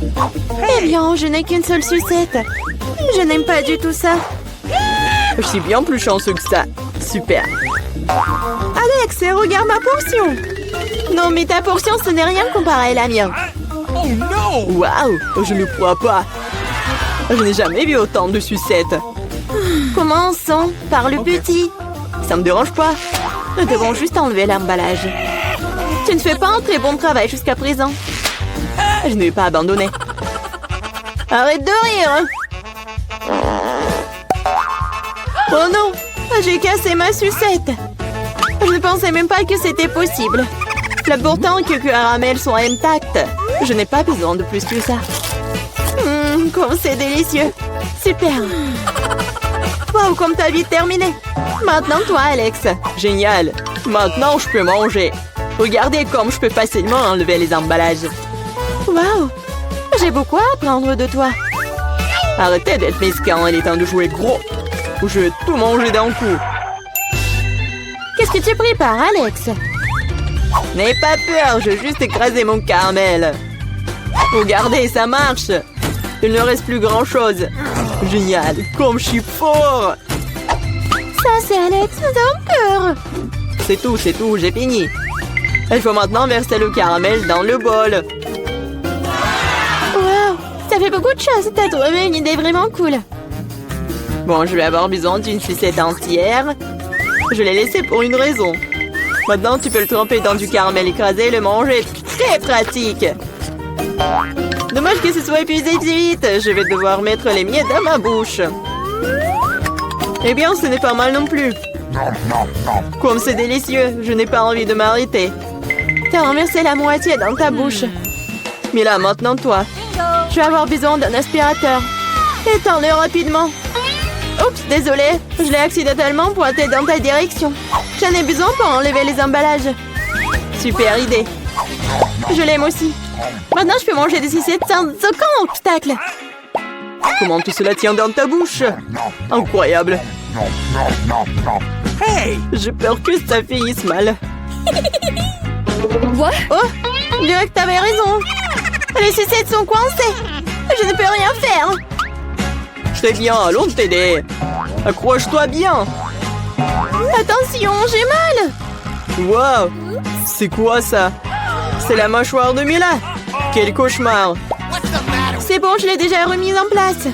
Eh bien, je n'ai qu'une seule sucette. Je n'aime pas du tout ça. Je suis bien plus chanceux que ça. Super. Alex, regarde ma portion. Non, mais ta portion, ce n'est rien comparé à la mienne. Oh non! Waouh, je ne crois pas. Je n'ai jamais vu autant de sucettes. Commençons par le petit. Ça me dérange pas. Nous devons juste enlever l'emballage. Tu ne fais pas un très bon travail jusqu'à présent. Je ne vais pas abandonner. Arrête de rire. Oh non, j'ai cassé ma sucette. Je ne pensais même pas que c'était possible. L'important que les caramels soient intacts. Je n'ai pas besoin de plus que ça. Comme c'est délicieux. Super. Wow, comme t'as vite terminé. Maintenant, toi, Alex. Génial. Maintenant, je peux manger. Regardez comme je peux facilement enlever les emballages. Wow, j'ai beaucoup à apprendre de toi. Arrêtez d'être mesquin, il est temps de jouer gros. Ou je vais tout manger d'un coup. Qu'est-ce que tu prépares, Alex? N'aie pas peur, je vais juste écraser mon caramel. Regardez, ça marche. Il ne reste plus grand-chose. Génial, comme je suis fort. Ça, c'est Alex, nous avons peur. C'est tout, j'ai fini. Il faut maintenant verser le caramel dans le bol. Wow, ça fait beaucoup de choses. T'as trouvé une idée vraiment cool. Bon, je vais avoir besoin d'une sucette entière. Je l'ai laissée pour une raison. Maintenant, tu peux le tremper dans du caramel écrasé et le manger. Très pratique. Dommage que ce soit épuisé si vite. Je vais devoir mettre les miettes dans ma bouche. Eh bien, ce n'est pas mal non plus. Comme c'est délicieux, je n'ai pas envie de m'arrêter. T'as renversé la moitié dans ta bouche. Mais là, maintenant, toi. Je vais avoir besoin d'un aspirateur. Étends-le rapidement. Oups, désolé. Je l'ai accidentellement pointé dans ta direction. J'en ai besoin pour enlever les emballages. Super idée. Je l'aime aussi. Maintenant, je peux manger des sucettes sans aucun obstacle. Comment tout cela tient dans ta bouche? Incroyable. Hey! J'ai peur que ça finisse mal. Quoi? Oh, je dirais que t'avais raison. Les sucettes sont coincées. Je ne peux rien faire. Très bien, allons t'aider. Accroche-toi bien. Attention, j'ai mal. Wow, c'est quoi ça? C'est la mâchoire de Mila. Quel cauchemar. C'est bon, je l'ai déjà remise en place.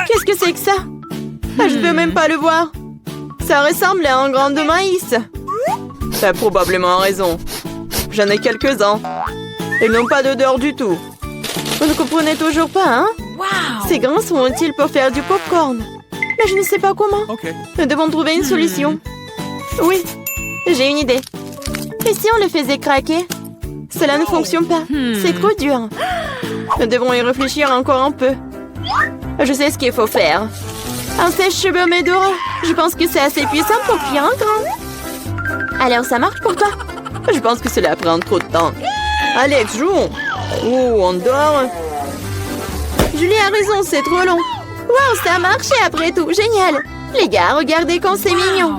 Qu'est-ce que c'est que ça? Je ne peux même pas le voir. Ça ressemble à un grain de maïs. T'as probablement raison. J'en ai quelques-uns. Ils n'ont pas d'odeur du tout. Vous ne comprenez toujours pas, hein? Wow! Ces grains sont utiles pour faire du popcorn. Mais je ne sais pas comment. OK. Nous devons trouver une solution. Oui, j'ai une idée. Et si on le faisait craquer? Cela ne fonctionne pas. C'est trop dur. Nous devons y réfléchir encore un peu. Je sais ce qu'il faut faire. Un sèche-cheveux Medora. Je pense que c'est assez puissant pour cuire un grain. Alors, ça marche pour toi? Je pense que cela prend trop de temps. Alex, jouons. Oh, on dort. Julie a raison, c'est trop long. Wow, ça a marché après tout. Génial. Les gars, regardez comme c'est mignon.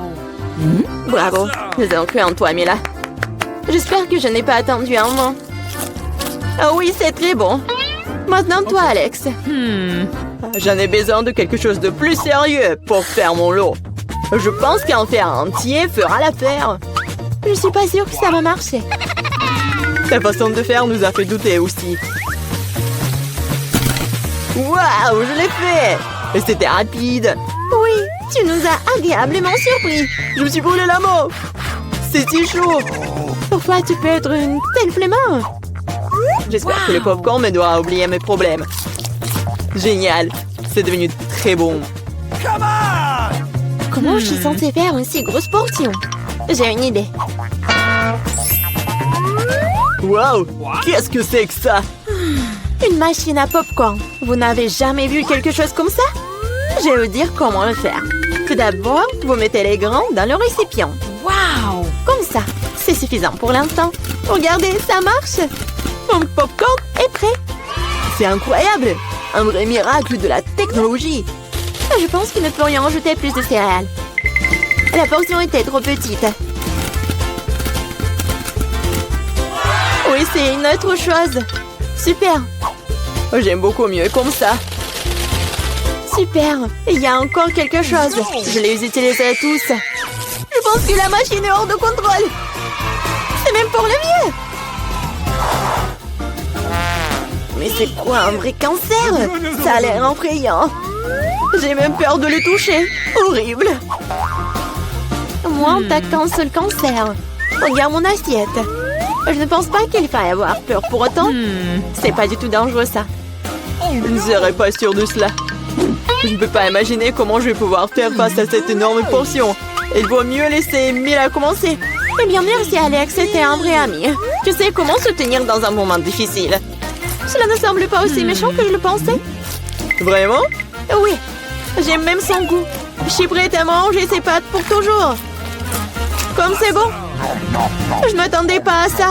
Bravo. Nous avons cru en toi, Mila. J'espère que je n'ai pas attendu un moment. Ah oui, c'est très bon. Maintenant, toi, Alex. J'en ai besoin de quelque chose de plus sérieux pour faire mon lot. Je pense qu'un fer entier fera l'affaire. Je suis pas sûre que ça va marcher. Ta façon de faire nous a fait douter aussi. Waouh, je l'ai fait! Et c'était rapide. Oui, tu nous as agréablement surpris. Je me suis brûlé la main. C'est si chaud. Parfois, tu peux être une telle flemmard. J'espère que le popcorn me doit oublier mes problèmes. Génial. C'est devenu très bon. Come on! Comment je suis censée faire une si grosse portion? J'ai une idée. Waouh! Qu'est-ce que c'est que ça? Une machine à popcorn. Vous n'avez jamais vu quelque chose comme ça? Je vais vous dire comment le faire. Tout d'abord, vous mettez les grains dans le récipient. Wow! Comme ça. C'est suffisant pour l'instant. Regardez, ça marche. Mon popcorn est prêt. C'est incroyable! Un vrai miracle de la technologie. Je pense que nous pourrions ajouter plus de céréales. La portion était trop petite. Oui, c'est une autre chose. Super. J'aime beaucoup mieux comme ça. Super. Il y a encore quelque chose. Je les utiliserai tous. Je pense que la machine est hors de contrôle. C'est même pour le mieux. Mais c'est quoi un vrai cancer? Ça a l'air effrayant. J'ai même peur de le toucher. Horrible. Moi, en t'attaquant sur le cancer. Regarde mon assiette. Je ne pense pas qu'il faille avoir peur pour autant. C'est pas du tout dangereux, ça. Je ne serais pas sûre de cela. Je ne peux pas imaginer comment je vais pouvoir faire face à cette énorme portion. Il vaut mieux laisser Mila commencer. Eh bien, merci Alex, c'était un vrai ami. Tu sais comment se tenir dans un moment difficile. Cela ne semble pas aussi méchant que je le pensais. Vraiment? Oui, j'aime même son goût. Je suis prête à manger ses pâtes pour toujours. Comme c'est bon. Je ne m'attendais pas à ça.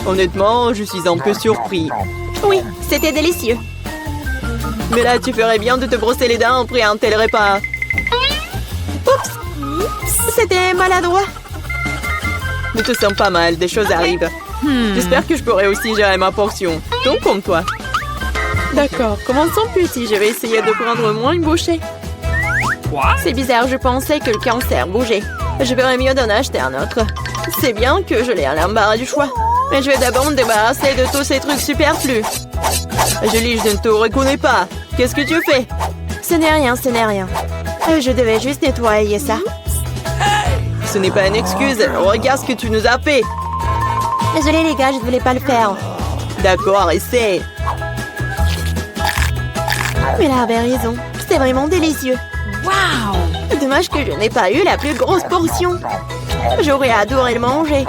Honnêtement, je suis un peu surpris. Oui, c'était délicieux. Mais là, tu ferais bien de te brosser les dents après un tel repas. Oups, c'était maladroit. Ne te sens pas mal, des choses arrivent. J'espère que je pourrai aussi gérer ma portion. Donc comme toi. D'accord, commençons petit. Je vais essayer de prendre moins une bouchée. C'est bizarre, je pensais que le cancer bougeait. Je verrais mieux d'en acheter un autre. C'est bien que je l'ai à l'embarras du choix. Mais je vais d'abord me débarrasser de tous ces trucs superflus. Julie, je ne te reconnais pas. Qu'est-ce que tu fais? Ce n'est rien, ce n'est rien. Je devais juste nettoyer ça. Ce n'est pas une excuse. Regarde ce que tu nous as fait. Désolée les gars, je ne voulais pas le faire. D'accord, essaie. Mais elle avait raison. C'était vraiment délicieux. Wow! Dommage que je n'ai pas eu la plus grosse portion. J'aurais adoré le manger.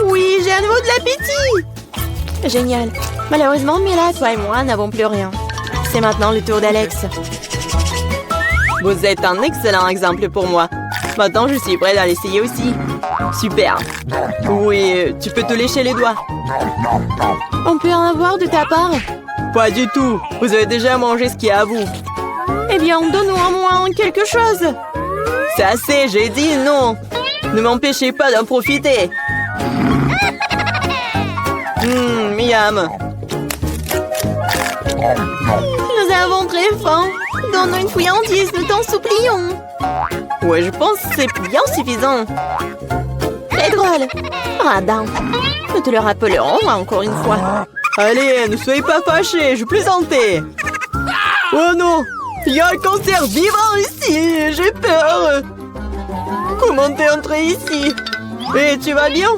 Oui, j'ai à nouveau de l'appétit. Génial. Malheureusement, Mila, toi et moi n'avons plus rien. C'est maintenant le tour d'Alex. Vous êtes un excellent exemple pour moi. Maintenant, je suis prête à l'essayer aussi. Super. Oui, tu peux te lécher les doigts. On peut en avoir de ta part? Pas du tout. Vous avez déjà mangé ce qui est à vous. Eh bien, donne-nous au moins quelque chose. C'est assez, j'ai dit non. Ne m'empêchez pas d'en profiter. Miam. Nous avons très faim. Donne-nous une friandise, nous t'en supplions. Ouais, je pense que c'est bien suffisant. Très drôle. Radin. Nous te le rappellerons encore une fois. Allez, ne soyez pas fâchés, je plaisantais. Oh non, il y a un cancer vivant ici, j'ai peur. Comment t'es entré ici? Et tu vas bien?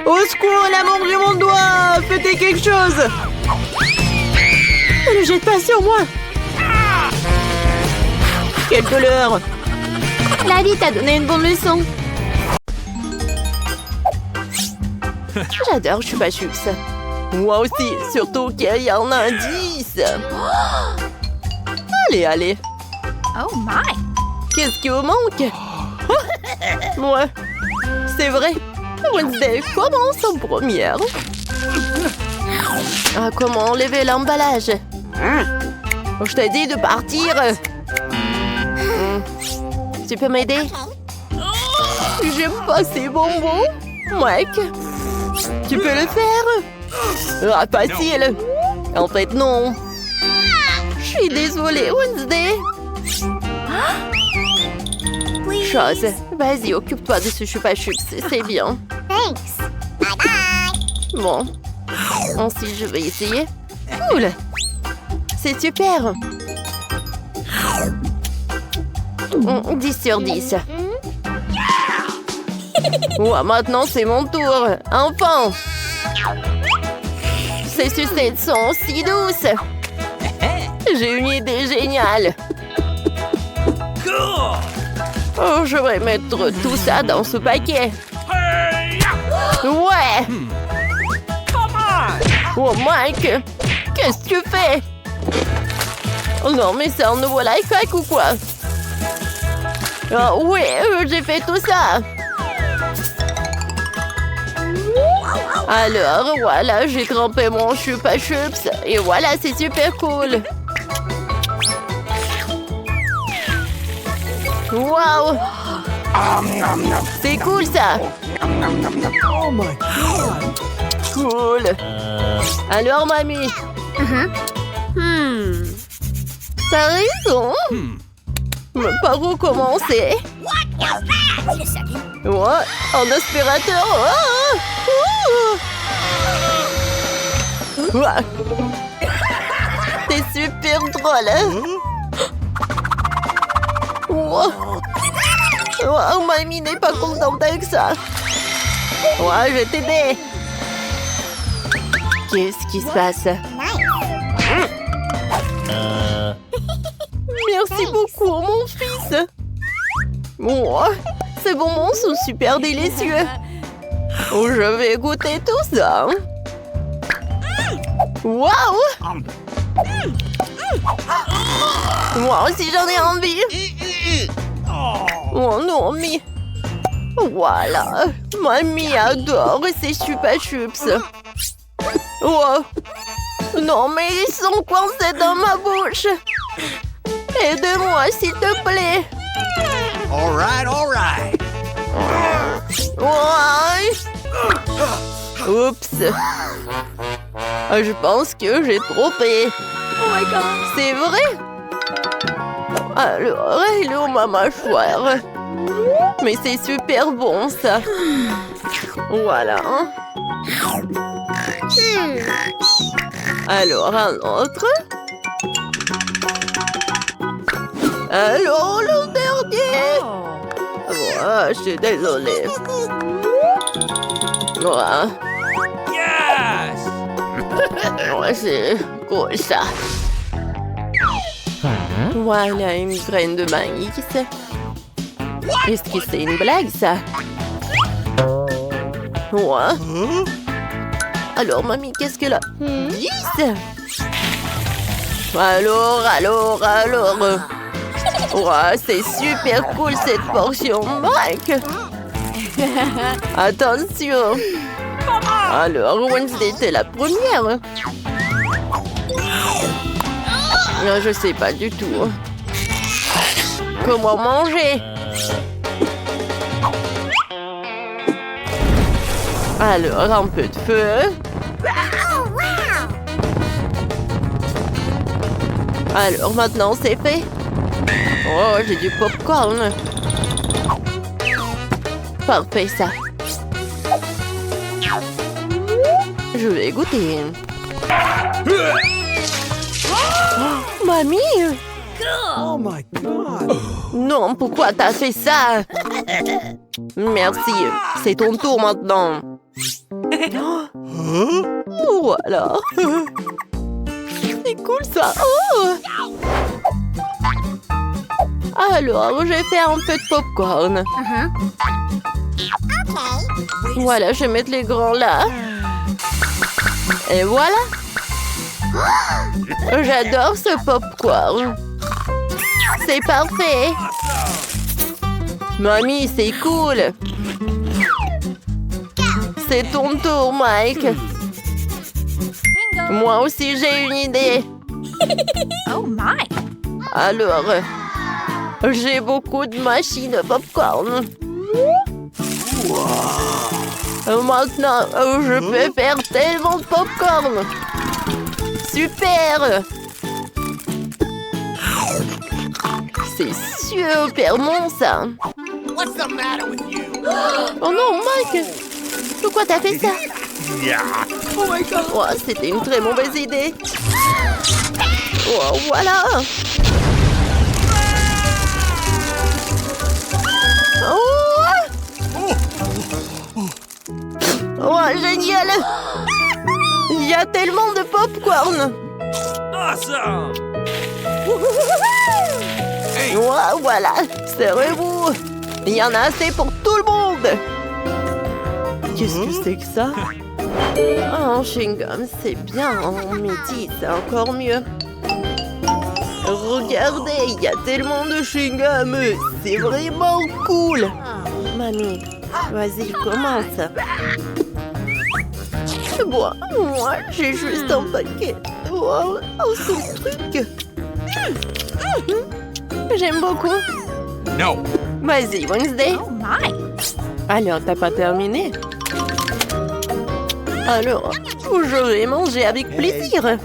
Au secours, elle a mangé mon doigt. Faites quelque chose. Ne le jette pas sur moi. Quelle douleur. La vie t'a donné une bonne leçon. J'adore Chupa Chups. Moi aussi, surtout qu'il y a un indice. Allez, allez. Oh my! Qu'est-ce qui vous manque? Ouais, c'est vrai. Wednesday commence en première. Ah, comment enlever l'emballage? Je t'ai dit de partir. Tu peux m'aider? J'aime pas ces bonbons. Mec, tu peux le faire? Ah, facile. En fait, non. Je suis désolée, Wednesday. Chose. Vas-y, occupe-toi de ce Chupa Chups, c'est bien. Bon. Ensuite, je vais essayer. Cool. C'est super. 10 sur 10. Ouais, maintenant, c'est mon tour. Enfin. Ces sucettes sont si douces. J'ai une idée géniale. Oh, je vais mettre tout ça dans ce paquet. Ouais. Oh, Mike, qu'est-ce que tu fais? Oh non, mais c'est un nouveau life hack ou quoi? Oh, oui, j'ai fait tout ça. Alors, voilà, j'ai trempé mon Chupa Chups. Et voilà, c'est super cool. Waouh! C'est cool, ça. Oh my god! Cool. Alors, mamie? T'as raison. Mais par où commencer? Ouais, un aspirateur. Ouais. C'est super drôle. Wow. Wow, mamie n'est pas contente avec ça. Ouais, je vais t'aider. Qu'est-ce qui se passe? Merci beaucoup, mon fils. Ouais, ces bonbons sont super délicieux. Oh, je vais goûter tout ça. Waouh! Moi aussi, j'en ai envie. Oh non, mais... Voilà. Mamie adore ces chupa chups. Oh. Non, mais ils sont coincés dans ma bouche. Aide-moi, s'il te plaît. All right. Ouais. Oups. Je pense que j'ai trompé. Oh my god. C'est vrai? Alors, il est où ma mâchoire? Mais c'est super bon, ça. Voilà. Alors, un autre. Alors, le dernier. Ouais, je suis désolée. Ouais. Yes! Ouais, c'est cool, ça. Voilà une graine de maïs. Est-ce que c'est une blague, ça? Ouais. Alors, mamie, qu'est-ce qu'elle a? 10? Alors. Ouais, c'est super cool, cette portion, Mike. Attention. Alors, Wednesday, t'es la première. Je sais pas du tout. Comment manger? Alors, un peu de feu. Alors, maintenant, c'est fait. Oh, j'ai du popcorn. Parfait, ça. Je vais goûter. Oh, mamie! Oh my god! Non, pourquoi t'as fait ça? Merci, c'est ton tour maintenant. Voilà. C'est cool ça. Oh! Alors, je vais faire un peu de popcorn. Voilà, je vais mettre les grands là. Et voilà. J'adore ce popcorn. C'est parfait. Mamie, c'est cool. C'est ton tour, Mike. Moi aussi, j'ai une idée. Oh my. Alors, j'ai beaucoup de machines à popcorn. Maintenant, je peux faire tellement de popcorn. Super! C'est super bon, ça. What's the matter with you? Oh non, Mike! Pourquoi t'as fait ça? Oh my god! Oh, c'était une très mauvaise idée. Oh, voilà! Oh, génial! Il y a tellement de popcorn! Awesome! Oh, voilà! Serrez-vous! Il y en a assez pour tout le monde! Qu'est-ce que c'est que ça? Oh, chewing-gum, c'est bien. Mais dis, c'est encore mieux. Regardez, il y a tellement de chewing-gum. C'est vraiment cool. Mamie, vas-y, commence. Bon, moi, j'ai juste un paquet. Wow, ce truc. J'aime beaucoup. No! Vas-y, Wednesday. Oh my. Alors, t'as pas terminé? Alors, je vais manger avec plaisir.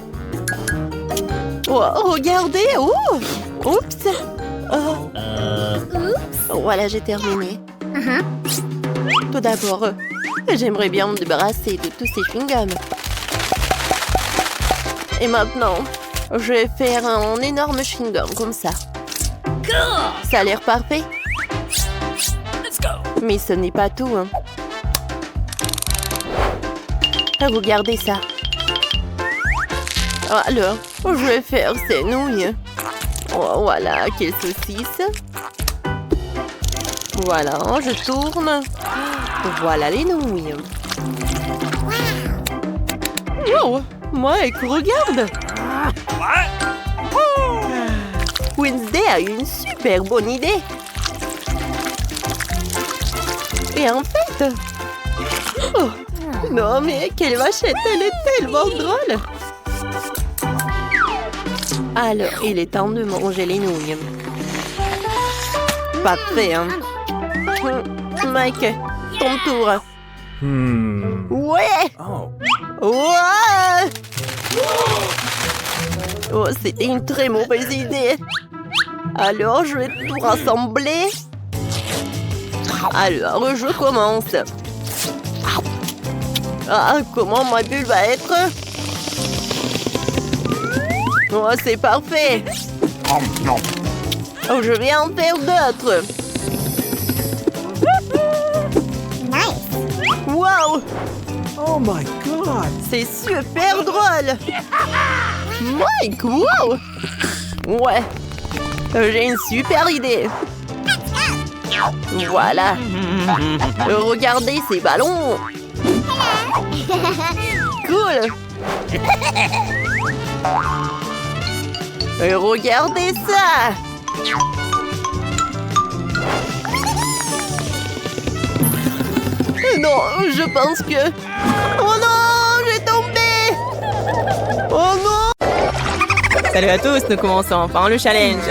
Oh, regardez! Oh! Oups! Oh. Voilà, j'ai terminé. Tout d'abord, j'aimerais bien me débarrasser de tous ces chewing-gums. Et maintenant, je vais faire un énorme chewing-gum comme ça. Ça a l'air parfait. Mais ce n'est pas tout, hein. Regardez ça. Alors, je vais faire ces nouilles. Oh, voilà, quelle saucisse. Voilà, je tourne. Voilà les nouilles. Oh, Mike, regarde. Wednesday a eu une super bonne idée. Et en fait... Oh, non, mais quelle vachette, elle est tellement drôle. Alors, il est temps de manger les nouilles. Parfait, hein. Mike, ton tour. Ouais. Ouais. Oh, c'était une très mauvaise idée. Alors, je vais tout rassembler. Alors, je commence. Ah, comment ma bulle va être? Oh, c'est parfait. Oh, je vais en faire d'autres. Wow! Oh my God! C'est super drôle. Mike, wow! Ouais, j'ai une super idée. Voilà. Regardez ces ballons. Cool. Regardez ça. Non, je pense que... Oh non, j'ai tombé. Oh non. Salut à tous, nous commençons enfin le challenge.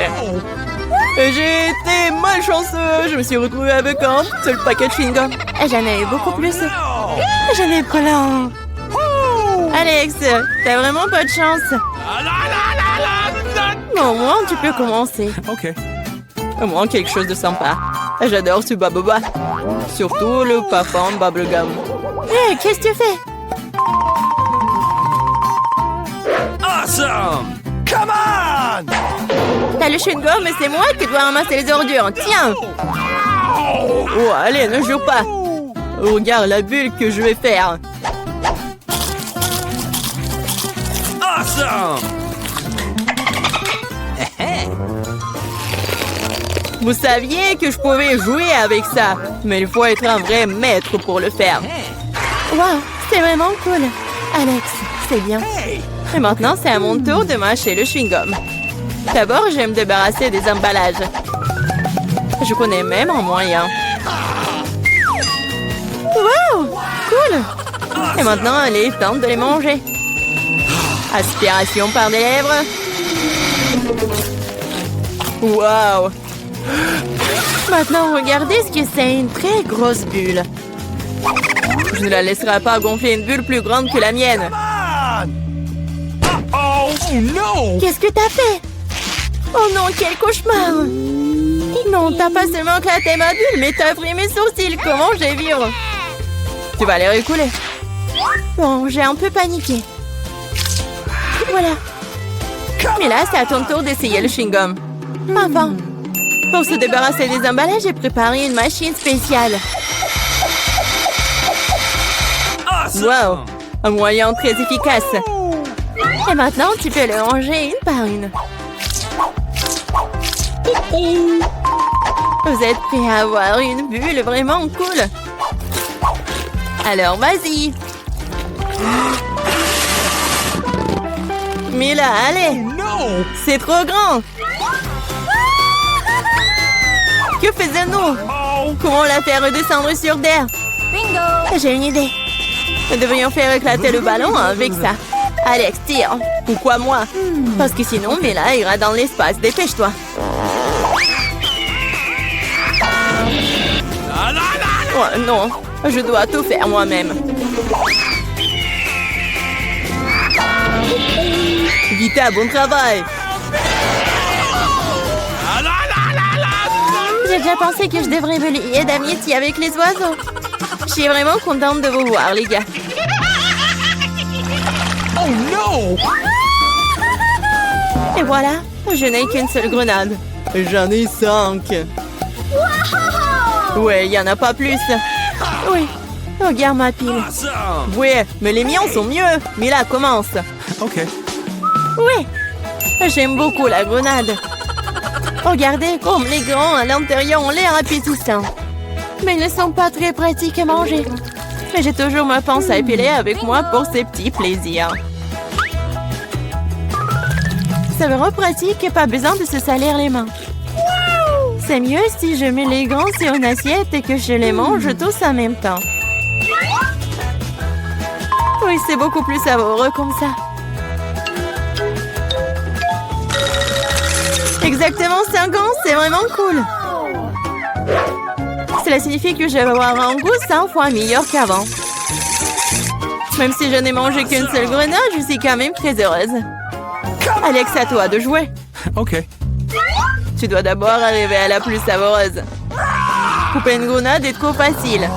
J'ai été malchanceux, je me suis retrouvée avec un seul paquet de chewing-gum. J'en ai eu beaucoup plus. J'en ai plein. Alex, t'as vraiment pas de chance. Au moins, tu peux commencer. Ok. Au moins, quelque chose de sympa. J'adore ce baboba. Surtout le parfum bubblegum. Hé, qu'est-ce que tu fais? Awesome! Come on! T'as le chewing-gum et c'est moi qui dois ramasser les ordures. Tiens! Oh, allez, ne joue pas. Regarde la bulle que je vais faire. Awesome! Vous saviez que je pouvais jouer avec ça, mais il faut être un vrai maître pour le faire. Wow, c'est vraiment cool. Alex, c'est bien. Et maintenant, c'est à mon tour de mâcher le chewing-gum. D'abord, je vais me débarrasser des emballages. Je connais même un moyen. Wow, cool. Et maintenant, il est temps de les manger. Aspiration par les lèvres. Wow. Maintenant, regardez ce que c'est, une très grosse bulle. Je ne la laisserai pas gonfler une bulle plus grande que la mienne. Oh no! Qu'est-ce que t'as fait? Oh non, quel cauchemar! Non, t'as pas seulement éclaté ma bulle, mais t'as pris mes sourcils. Comment je vais vivre? Tu vas les récouler. Bon, j'ai un peu paniqué. Voilà. Mais là, c'est à ton tour d'essayer le chewing-gum. Enfin. Pour se débarrasser des emballages, j'ai préparé une machine spéciale. Wow! Un moyen très efficace. Et maintenant, tu peux le ranger une par une. Vous êtes prêts à avoir une bulle vraiment cool? Alors, vas-y. Mais là, allez. C'est trop grand. Que faisons-nous? Comment la faire redescendre sur terre? Bingo! J'ai une idée. Nous devrions faire éclater le ballon avec ça. Alex, tire. Pourquoi moi? Parce que sinon, Mela ira dans l'espace. Dépêche-toi. Oh non, je dois tout faire moi-même. Vita, bon travail. J'ai déjà pensé que je devrais me lier d'amitié avec les oiseaux. Je suis vraiment contente de vous voir, les gars. Oh no! Et voilà, je n'ai qu'une seule grenade. J'en ai 5. Ouais, il y en a pas plus. Oui, regarde ma pile. Awesome! Ouais, mais les miens sont mieux. Mila, commence. Okay. Oui, j'aime beaucoup la grenade. Regardez comme les grands à l'intérieur ont l'air appétissants. Mais ils ne sont pas très pratiques à manger. Mais j'ai toujours ma pince à épiler avec moi pour ces petits plaisirs. C'est vraiment pratique et pas besoin de se salir les mains. C'est mieux si je mets les gants sur une assiette et que je les mange tous en même temps. Oui, c'est beaucoup plus savoureux comme ça. Exactement 5 ans, c'est vraiment cool. Cela signifie que je vais avoir un goût 100 fois meilleur qu'avant. Même si je n'ai mangé qu'une seule grenade, je suis quand même très heureuse. Alex, à toi de jouer. Okay. Tu dois d'abord arriver à la plus savoureuse. Couper une grenade est trop facile.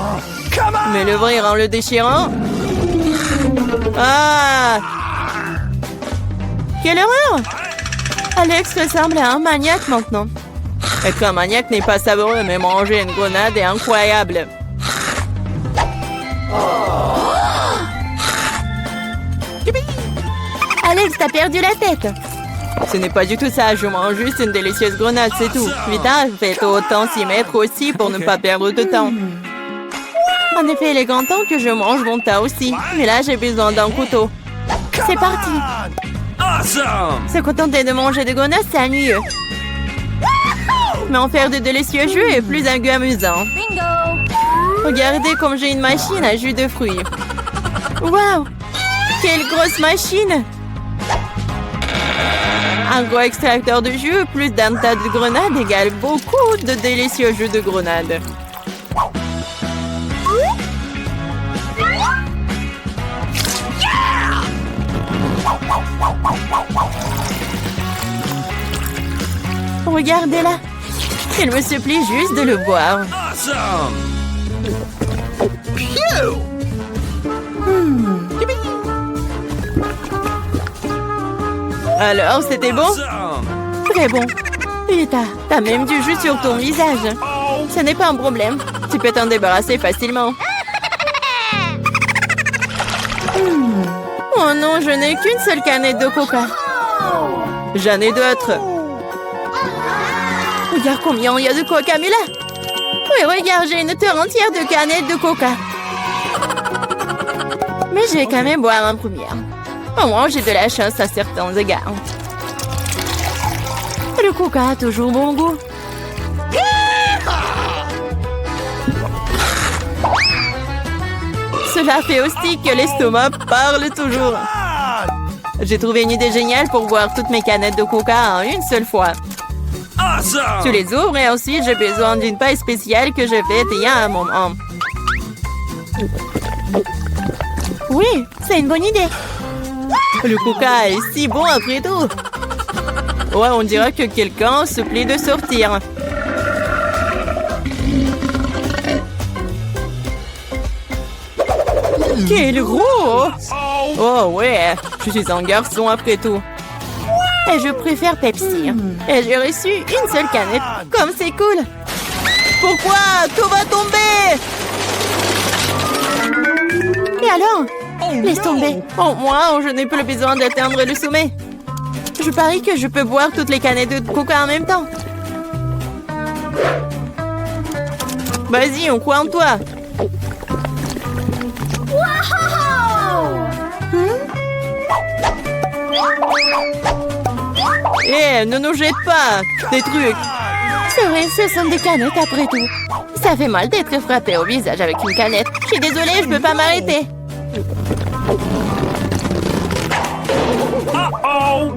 Mais l'ouvrir en le déchirant... Ah! Quelle horreur! Alex ressemble à un maniaque maintenant. Être un maniaque n'est pas savoureux, mais manger une grenade est incroyable. Alex, t'as perdu la tête. Ce n'est pas du tout ça, je mange juste une délicieuse grenade, c'est tout. Vita, faites autant s'y mettre aussi pour ne pas perdre de temps. En effet, il est grand temps que je mange mon tas aussi. Mais là, j'ai besoin d'un couteau. C'est parti. Awesome! Se contenter de manger des grenades, c'est ennuyeux. Mais en faire de délicieux jus est plus amusant. Regardez comme j'ai une machine à jus de fruits. Waouh! Quelle grosse machine! Un gros extracteur de jus plus d'un tas de grenades égale beaucoup de délicieux jus de grenade. Regardez-la. Il me supplie juste de le boire. Awesome! Alors, c'était bon? Awesome! Très bon. Vita, t'as même du jus sur ton visage. Ce n'est pas un problème. Tu peux t'en débarrasser facilement. Oh non, je n'ai qu'une seule canette de coca. J'en ai d'autres. Regarde combien il y a de coca, Mila. Oui, regarde, j'ai une terre entière de canettes de coca. Mais je vais quand même boire en première. Au moins, j'ai de la chance à certains égards. Le coca a toujours bon goût. Cela fait aussi que l'estomac parle toujours. J'ai trouvé une idée géniale pour boire toutes mes canettes de coca en une seule fois. Awesome! Tu les ouvres et ensuite j'ai besoin d'une paille spéciale que je fais il y a un moment. Oui, c'est une bonne idée. Le coca est si bon après tout. Ouais, on dirait que quelqu'un se plaît de sortir. Quel gros! Oh ouais, je suis un garçon après tout. Et je préfère Pepsi. Et j'ai reçu une seule canette. Comme c'est cool. Pourquoi? Tout va tomber! Et alors? Laisse tomber. Au moins, je n'ai plus besoin d'atteindre le sommet. Je parie que je peux boire toutes les canettes de coca en même temps. Vas-y, on croit en toi. Eh, ne nous jette pas des trucs. C'est vrai, ce sont des canettes après tout. Ça fait mal d'être frappé au visage avec une canette. Je suis désolée, je peux pas m'arrêter.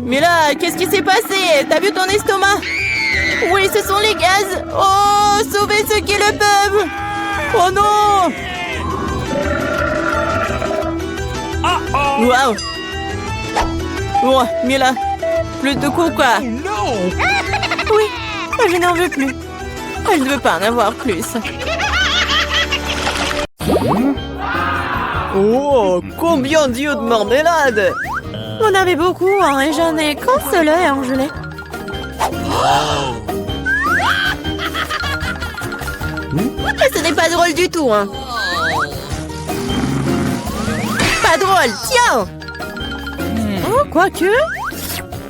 Mais là, qu'est-ce qui s'est passé? T'as vu ton estomac? Oui, ce sont les gaz. Oh, sauvez ceux qui le peuvent. Oh non! Waouh! Oh, Mila, plus de coca. Oui, je n'en veux plus. Je ne veux pas en avoir plus. Oh, combien d'yeux de marmelade! On avait beaucoup, hein, et j'en ai qu'un seul œil en gelée. Ce n'est pas drôle du tout, hein. Pas drôle, tiens! Oh, quoique,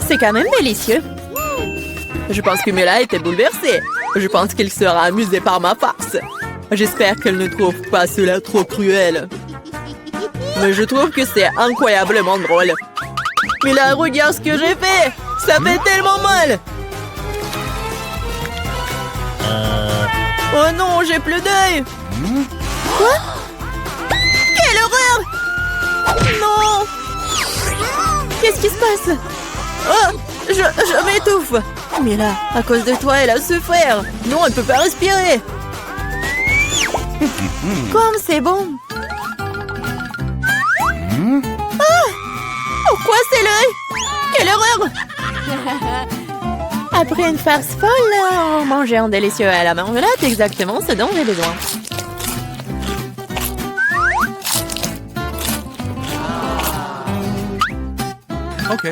c'est quand même délicieux. Je pense que Mila était bouleversée. Je pense qu'elle sera amusée par ma farce. J'espère qu'elle ne trouve pas cela trop cruel. Mais je trouve que c'est incroyablement drôle. Mila, regarde ce que j'ai fait! Ça fait tellement mal! Oh non, j'ai plus d'œil! Quoi? Quelle horreur! Non! Qu'est-ce qui se passe? Oh! Je m'étouffe! Mila, à cause de toi, elle a souffert! Non, elle ne peut pas respirer! Comme c'est bon! Ah! Pourquoi c'est l'œil? Quelle horreur! Après une farce folle, manger un délicieux à la marmelade, exactement ce dont j'ai besoin. Ok.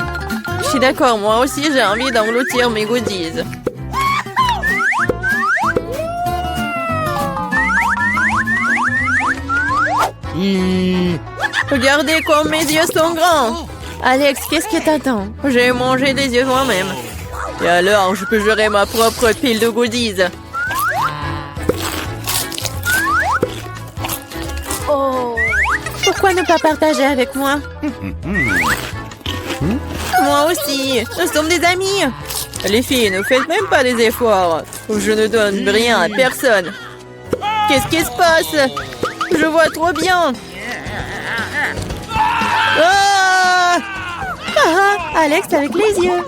Je suis d'accord, moi aussi j'ai envie d'engloutir mes goodies. Regardez comme mes yeux sont grands. Alex, qu'est-ce que t'attends? J'ai mangé des yeux moi-même. Et alors, je peux gérer ma propre pile de goodies. Oh. Pourquoi ne pas partager avec moi? Moi aussi, nous sommes des amis. Les filles, ne faites même pas des efforts. Je ne donne rien à personne. Qu'est-ce qui se passe? Je vois trop bien. Ah! Ah, Alex avec les yeux.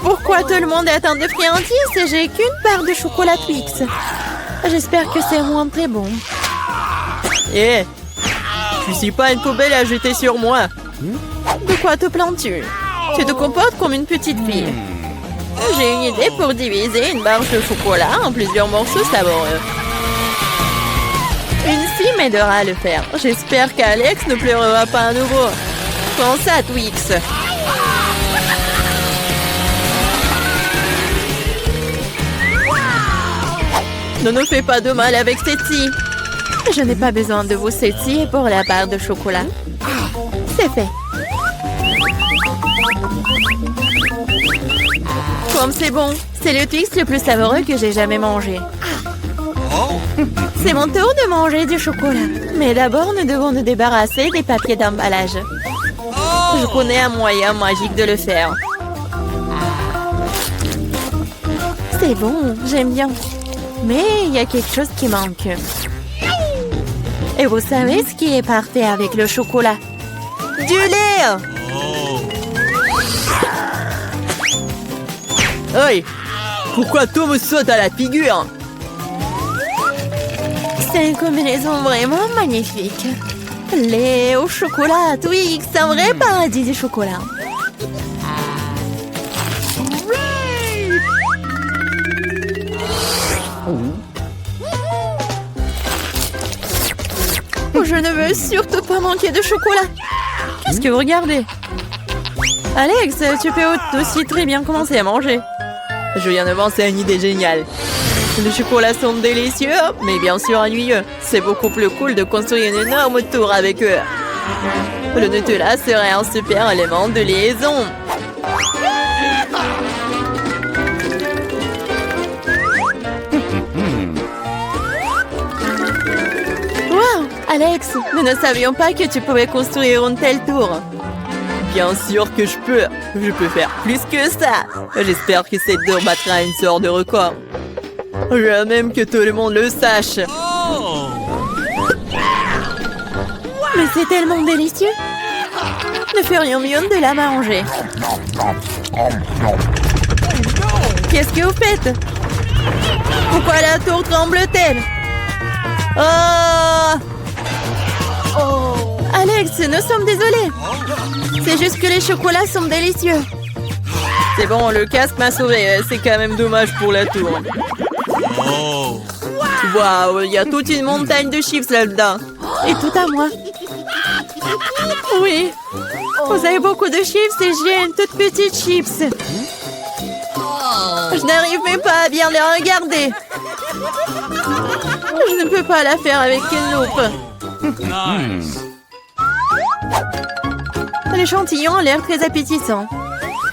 Pourquoi tout le monde est atteint de friandises et j'ai qu'une barre de chocolat Twix? J'espère que c'est moins très bon. Eh, je suis pas une poubelle à jeter sur moi. De quoi te plains-tu? Tu te comportes comme une petite fille. J'ai une idée pour diviser une barre de chocolat en plusieurs morceaux savoureux. Une fille m'aidera à le faire. J'espère qu'Alex ne pleurera pas à nouveau. Prends ça, Twix. Ne nous fais pas de mal avec ceci. Je n'ai pas besoin de vos ceci pour la barre de chocolat. C'est fait. Comme c'est bon, c'est le Twix le plus savoureux que j'ai jamais mangé. C'est mon tour de manger du chocolat. Mais d'abord, nous devons nous débarrasser des papiers d'emballage. Je connais un moyen magique de le faire. C'est bon, j'aime bien. Mais il y a quelque chose qui manque. Et vous savez ce qui est parfait avec le chocolat? Du lait! Hey! Pourquoi tout me saute à la figure? C'est une combinaison vraiment magnifique. Lait au chocolat, Twix, un vrai paradis du chocolat. Je ne veux surtout pas manquer de chocolat. Qu'est-ce que vous regardez? Alex, tu peux aussi très bien commencer à manger. Je viens de penser à une idée géniale. Les chocolats sont délicieux, mais bien sûr ennuyeux. C'est beaucoup plus cool de construire une énorme tour avec eux. Le Nutella serait un super élément de liaison. Wow, Alex, nous ne savions pas que tu pouvais construire une telle tour. Bien sûr que je peux. Je peux faire plus que ça. J'espère que cette tour battra une sorte de record. Je veux même que tout le monde le sache. Mais c'est tellement délicieux. Nous ferions mieux de la manger. Qu'est-ce que vous faites? Pourquoi la tour tremble-t-elle? Oh! Alex, nous sommes désolés. C'est juste que les chocolats sont délicieux. C'est bon, le casque m'a sauvé. C'est quand même dommage pour la tour. Waouh, il y a toute une montagne de chips là-dedans. Et tout à moi. Oui. Vous avez beaucoup de chips et j'ai une toute petite chips. Je n'arrive même pas à bien les regarder. Je ne peux pas la faire avec une loupe. Nice. L'échantillon a l'air très appétissant.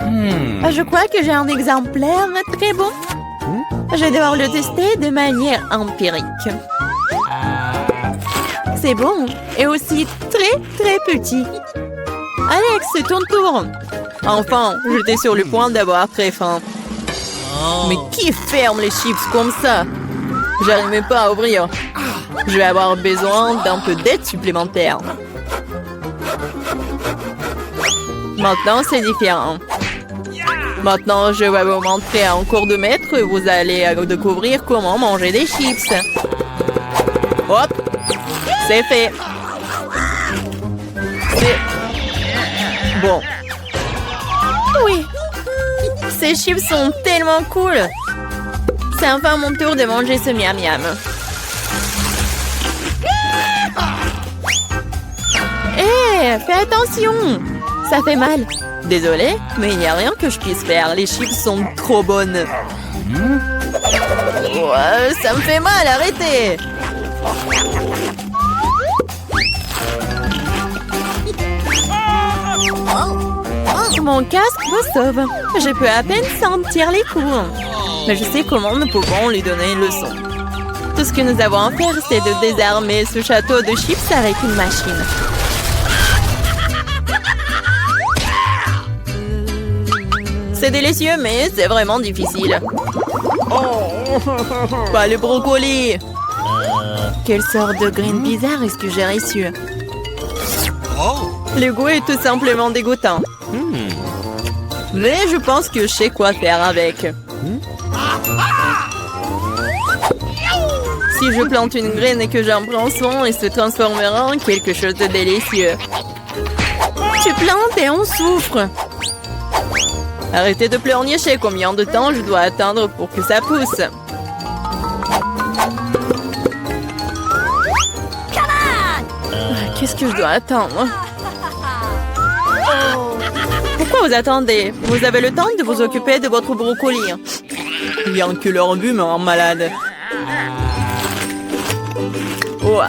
Je crois que j'ai un exemplaire très bon. Je vais devoir le tester de manière empirique. C'est bon et aussi très petit. Alex, c'est ton tour. Enfin, j'étais sur le point d'avoir très faim. Mais qui ferme les chips comme ça? J'arrive même pas à ouvrir. Je vais avoir besoin d'un peu d'aide supplémentaire. Maintenant, c'est différent. Maintenant, je vais vous montrer en cours de maître. Vous allez découvrir comment manger des chips. Hop! C'est fait. C'est bon. Oui. Ces chips sont tellement cool. C'est enfin mon tour de manger ce miam miam. Hé, fais attention. Ça fait mal. Désolée, mais il n'y a rien que je puisse faire. Les chips sont trop bonnes. Ouais, ça me fait mal, arrêtez! Mon casque me sauve. Je peux à peine sentir les coups. Mais je sais comment nous pouvons lui donner une leçon. Tout ce que nous avons à faire, c'est de désarmer ce château de chips avec une machine. C'est délicieux, mais c'est vraiment difficile. Pas le brocoli! Quelle sorte de graine bizarre est-ce que j'ai reçu? Le goût est tout simplement dégoûtant. Mais je pense que je sais quoi faire avec. Si je plante une graine et que j'en prends soin, elle se transformera en quelque chose de délicieux. Tu plantes et on souffre. Arrêtez de pleurnicher, combien de temps je dois attendre pour que ça pousse? Qu'est-ce que je dois attendre? Pourquoi vous attendez? Vous avez le temps de vous occuper de votre brocoli. Bien que leur but me rend malade. Ouais.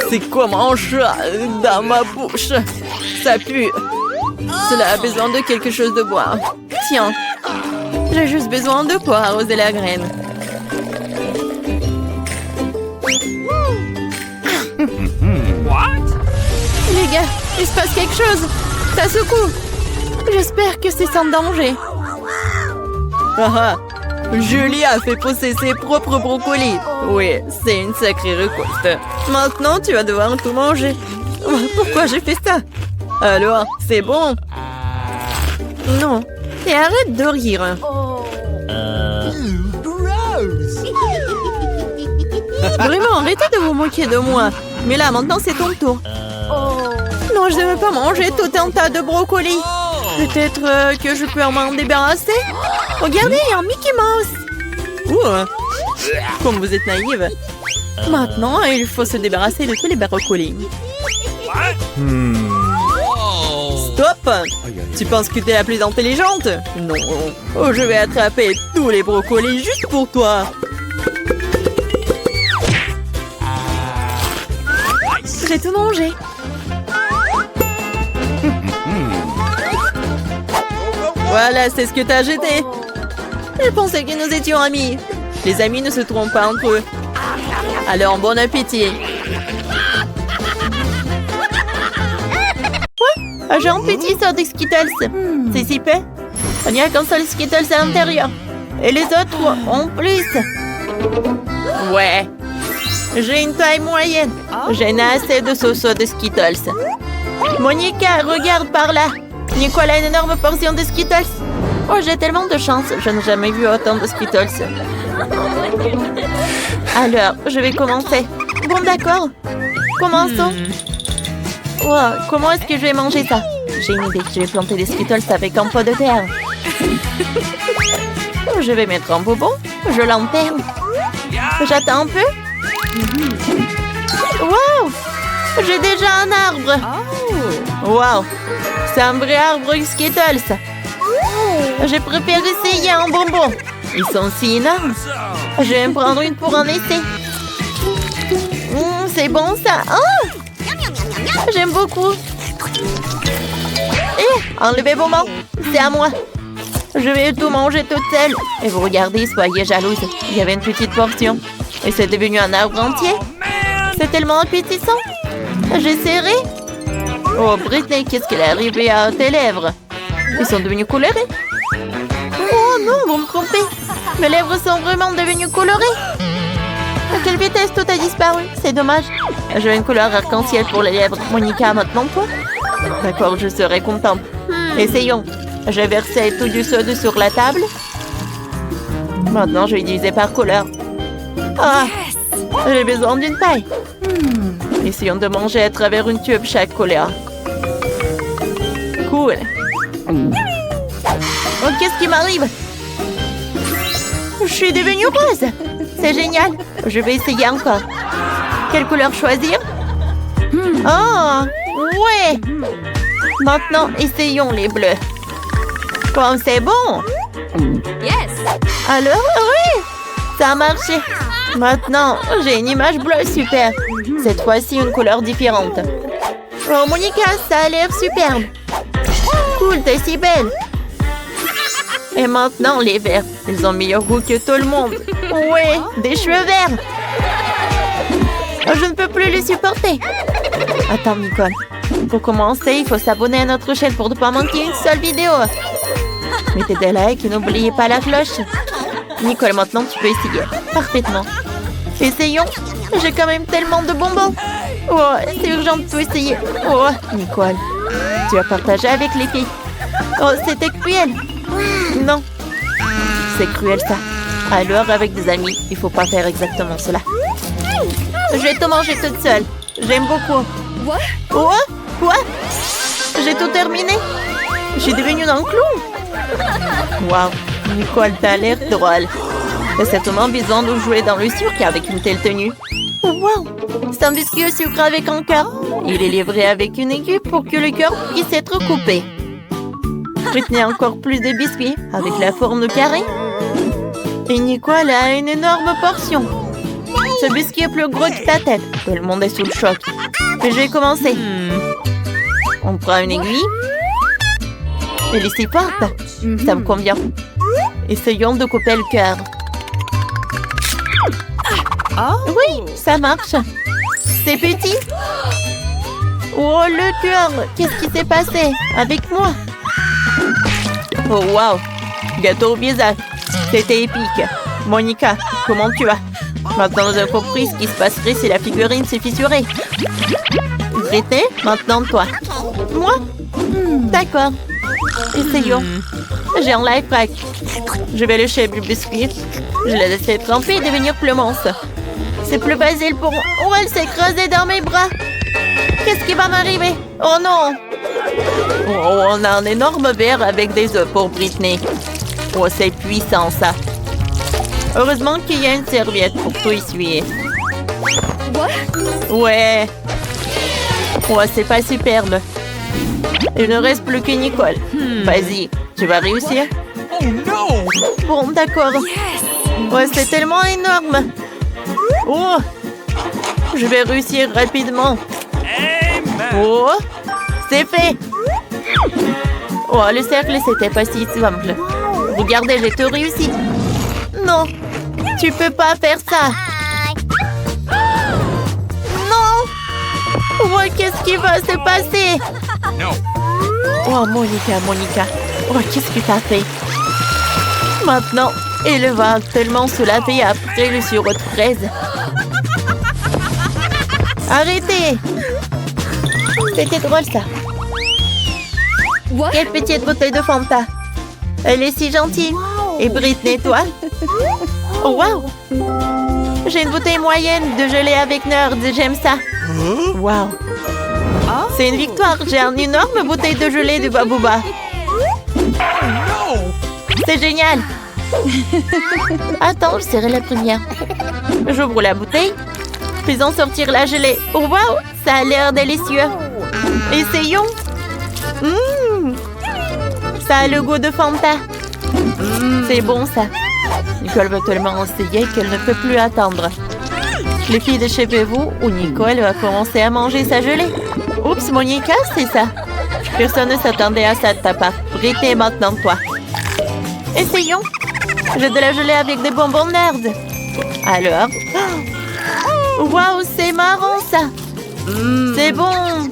C'est comme un chat dans ma bouche. Ça pue. Cela a besoin de quelque chose de boire. Tiens. J'ai juste besoin de pour arroser la graine. Les gars, il se passe quelque chose. Ça secoue. J'espère que c'est sans danger. Ah, Julie a fait pousser ses propres brocolis. Oui, c'est une sacrée récolte. Maintenant, tu vas devoir tout manger. Pourquoi j'ai fait ça? Alors, c'est bon? Non. Et arrête de rire. Vraiment, arrêtez de vous moquer de moi. Mais là, maintenant, c'est ton tour. Non, je ne veux pas manger tout un tas de brocolis. Peut-être que je peux m'en débarrasser? Regardez, il y a un Mickey Mouse. Comme vous êtes naïve. Maintenant, il faut se débarrasser de tous les brocolis. Stop! Tu penses que t'es la plus intelligente? Non. Oh, je vais attraper tous les brocolis juste pour toi. J'ai tout mangé. Voilà, c'est ce que t'as jeté. Je pensais que nous étions amis. Les amis ne se trompent pas entre eux. Alors, bon appétit. J'ai un petit sort de Skittles. C'est super. Il n'y a qu'un seul Skittles à l'intérieur. Et les autres en plus. Ouais. J'ai une taille moyenne. J'ai assez de sauce de Skittles. Monica, regarde par là. Nicolas a une énorme portion de Skittles. Oh, j'ai tellement de chance. Je n'ai jamais vu autant de Skittles. Alors, je vais commencer. Bon, d'accord. Commençons. Wow, comment est-ce que je vais manger ça? J'ai une idée. Je vais planter des Skittles avec un pot de terre. Je vais mettre un bonbon. Je l'enterre. J'attends un peu. Wow! J'ai déjà un arbre. Wow! C'est un vrai arbre Skittles. Je préfère essayer un bonbon. Ils sont si énormes. Je vais me prendre une pour un essai. C'est bon ça. Oh! J'aime beaucoup. Enlevez vos mains. C'est à moi. Je vais tout manger toute seule. Et vous regardez, soyez jalouse. Il y avait une petite portion. Et c'est devenu un arbre entier. C'est tellement appétissant. J'essaierai. Oh, Britney, qu'est-ce qu'il est arrivé à tes lèvres? Ils sont devenus colorés. Oh non, vous me trompez. Mes lèvres sont vraiment devenues colorées. À quelle vitesse tout a disparu? C'est dommage. J'ai une couleur arc-en-ciel pour les lèvres. Monica, maintenant toi? D'accord, je serai contente. Essayons. J'ai versé tout du soda sur la table. Maintenant, je vais diviser par couleur. Ah, j'ai besoin d'une paille. Essayons de manger à travers une tube chaque couleur. Cool. Oh, qu'est-ce qui m'arrive? Je suis devenue rose. C'est génial. Je vais essayer encore. Quelle couleur choisir? Oh, ouais. Maintenant, essayons les bleus. Comme c'est bon. Yes. Alors, oui, ça a marché. Maintenant, j'ai une image bleue super. Cette fois-ci, une couleur différente. Oh, Monica, ça a l'air superbe. Cool, t'es si belle. Et maintenant, les verts. Ils ont meilleur goût que tout le monde. Ouais, des cheveux verts. Je ne peux plus les supporter. Attends, Nicole. Pour commencer, il faut s'abonner à notre chaîne pour ne pas manquer une seule vidéo. Mettez des likes et n'oubliez pas la cloche. Nicole, maintenant, tu peux essayer. Parfaitement. Essayons. J'ai quand même tellement de bonbons. Oh, c'est urgent de tout essayer. Oh, Nicole. Tu as partagé avec les filles. Oh, c'était cruel. Non. C'est cruel, ça. Alors, avec des amis, il faut pas faire exactement cela. Je vais tout manger toute seule. J'aime beaucoup. Oh, quoi? J'ai tout terminé. Je suis devenue un clown. Waouh, Nicole, t'as l'air drôle. C'est certainement besoin de jouer dans le cirque avec une telle tenue. Waouh, c'est un biscuit au sucre avec un cœur. Il est livré avec une aiguille pour que le cœur puisse être coupé. Britney a encore plus de biscuits avec la forme de carré. Et Nicole a une énorme portion. Ce biscuit est plus gros que ta tête. Tout le monde est sous le choc. Mais je vais commencer. On prend une aiguille. Elle est si forte. Ça me convient. Essayons de couper le cœur. Oui, ça marche. C'est petit. Oh, le cœur. Qu'est-ce qui s'est passé avec moi? Oh, wow. Gâteau au visage. C'était épique. Monica, comment tu vas? Maintenant, nous avons compris ce qui se passerait si la figurine s'est fissurée. Britney, maintenant toi. Moi? D'accord. Essayons. J'ai un life hack. Je vais lécher le biscuit. Je l'ai laissé tremper et devenir plus mousse. C'est plus facile pour moi. Oh, elle s'est écrasée dans mes bras. Qu'est-ce qui va m'arriver? Oh non! Oh, on a un énorme verre avec des œufs pour Britney. Oh, c'est puissant, ça. Heureusement qu'il y a une serviette pour tout essuyer. Ouais. Oh, c'est pas superbe. Il ne reste plus que Nicole. Vas-y, tu vas réussir. Oh non! Bon, d'accord. Ouais, c'est tellement énorme. Oh! Je vais réussir rapidement. Oh! C'est fait! Oh, le cercle, c'était pas si simple. Regardez, j'ai tout réussi. Non! Tu peux pas faire ça! Non! Oh, qu'est-ce qui va se passer? Oh, Monica, Monica. Oh, qu'est-ce que t'as fait? Maintenant, elle va tellement se laver après le sirop de fraise. Arrêtez! C'était drôle, ça. Quelle petite bouteille de Fanta. Elle est si gentille. Et Britney, toi? Oh, wow! J'ai une bouteille moyenne de gelée avec Nerd. J'aime ça. Wow! C'est une victoire. J'ai une énorme bouteille de gelée de Babouba. C'est génial! Attends, je serai la première. J'ouvre la bouteille. Faisons sortir la gelée. Oh, wow! Ça a l'air délicieux. Essayons. Ça a le goût de Fanta. C'est bon, ça. Nicole veut tellement essayer qu'elle ne peut plus attendre. Les filles, déchirez-vous ou Nicole va commencer à manger sa gelée. Oups, Monica, c'est ça. Personne ne s'attendait à ça de ta part. Britney, maintenant toi. Essayons. J'ai de la gelée avec des bonbons Nerd. Alors? Waouh, c'est marrant ça. C'est bon.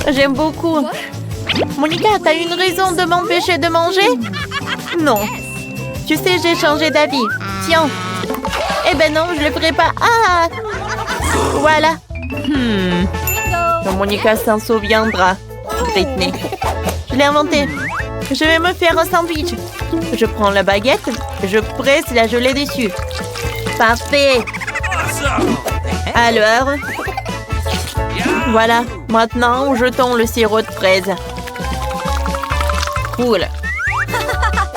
J'aime beaucoup. Monica, t'as une raison de m'empêcher de manger? Non. Tu sais, j'ai changé d'avis. Tiens. Eh ben non, je le ferai pas. Ah! Voilà. Monica s'en souviendra. Britney. Je l'ai inventé. Je vais me faire un sandwich. Je prends la baguette, je presse la gelée dessus. Parfait. Alors, voilà. Maintenant, jetons le sirop de fraise. Cool.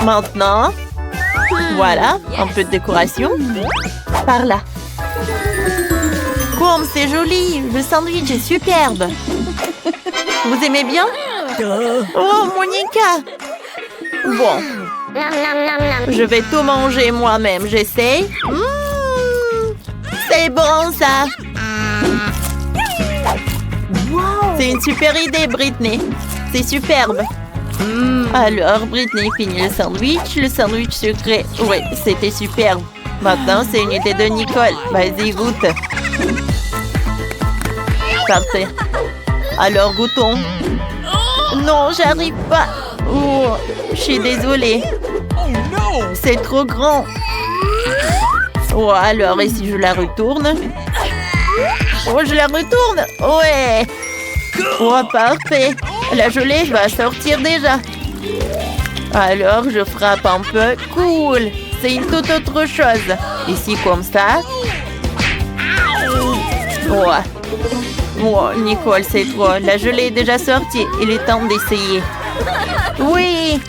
Maintenant, voilà, un peu de décoration. Par là. Comme c'est joli. Le sandwich est superbe. Vous aimez bien? Oh, Monica. Bon. Je vais tout manger moi-même. J'essaie. C'est bon, ça. C'est une super idée, Britney. C'est superbe. Alors, Britney finit le sandwich sucré. Oui, c'était superbe. Maintenant, c'est une idée de Nicole. Vas-y, goûte. Parfait. Alors, goûtons. Non, j'arrive pas. Oh, je suis désolée. C'est trop grand. Oh, alors, et si je la retourne? Oh, je la retourne. Ouais. Oh, parfait. La gelée va sortir déjà. Alors, je frappe un peu. Cool. C'est une toute autre chose. Ici, comme ça. Oh. Oh, Nicole, c'est trop. La gelée est déjà sortie. Il est temps d'essayer. Oui.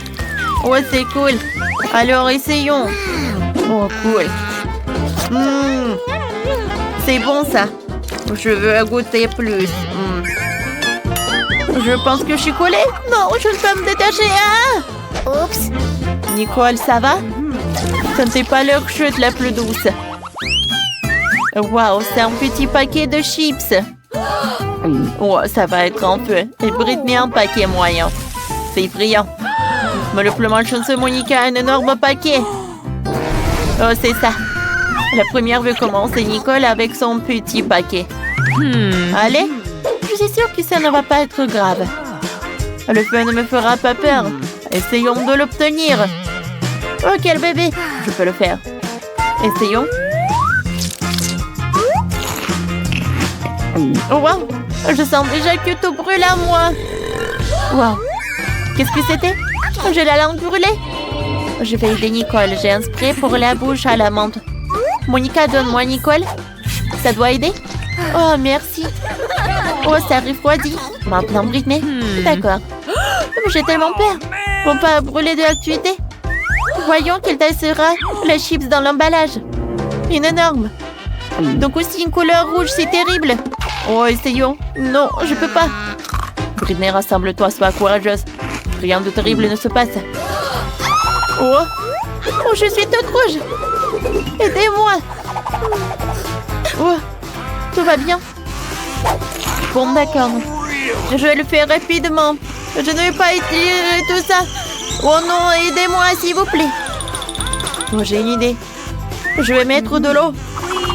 Oh, c'est cool. Alors, essayons. Oh, cool. C'est bon, ça. Je veux goûter plus. Je pense que je suis collée. Non, je ne peux pas me détacher. Ah! Oups. Nicole, ça va? Ça ne fait pas leur chute la plus douce. Waouh, c'est un petit paquet de chips. Oh, ça va être un peu. Et Britney, un paquet moyen. C'est brillant. Mais le plus malchanceux, Monica, a un énorme paquet. Oh, c'est ça. La première veut commencer Nicole avec son petit paquet. Allez. Je suis sûre que ça ne va pas être grave. Le feu ne me fera pas peur. Essayons de l'obtenir. Oh, quel bébé. Je peux le faire. Essayons. Oh, wow. Je sens déjà que tout brûle à moi. Wow. Qu'est-ce que c'était? J'ai la langue brûlée. Je vais aider Nicole. J'ai un spray pour la bouche à la menthe. Monica, donne-moi Nicole. Ça doit aider? Oh, merci. Oh, ça refroidit. Maintenant, Britney. D'accord. J'ai tellement peur. Pour pas brûler de l'actualité. Voyons quelle taille sera la chips dans l'emballage. Une énorme. Donc aussi une couleur rouge, c'est terrible. Oh, essayons. Non, je peux pas. Britney, rassemble-toi, sois courageuse. Rien de terrible ne se passe. Oh, oh, je suis toute rouge. Aidez-moi. Oh, tout va bien. Bon, d'accord. Je vais le faire rapidement. Je ne vais pas étirer tout ça. Oh non, aidez-moi, s'il vous plaît. Oh, j'ai une idée. Je vais mettre de l'eau.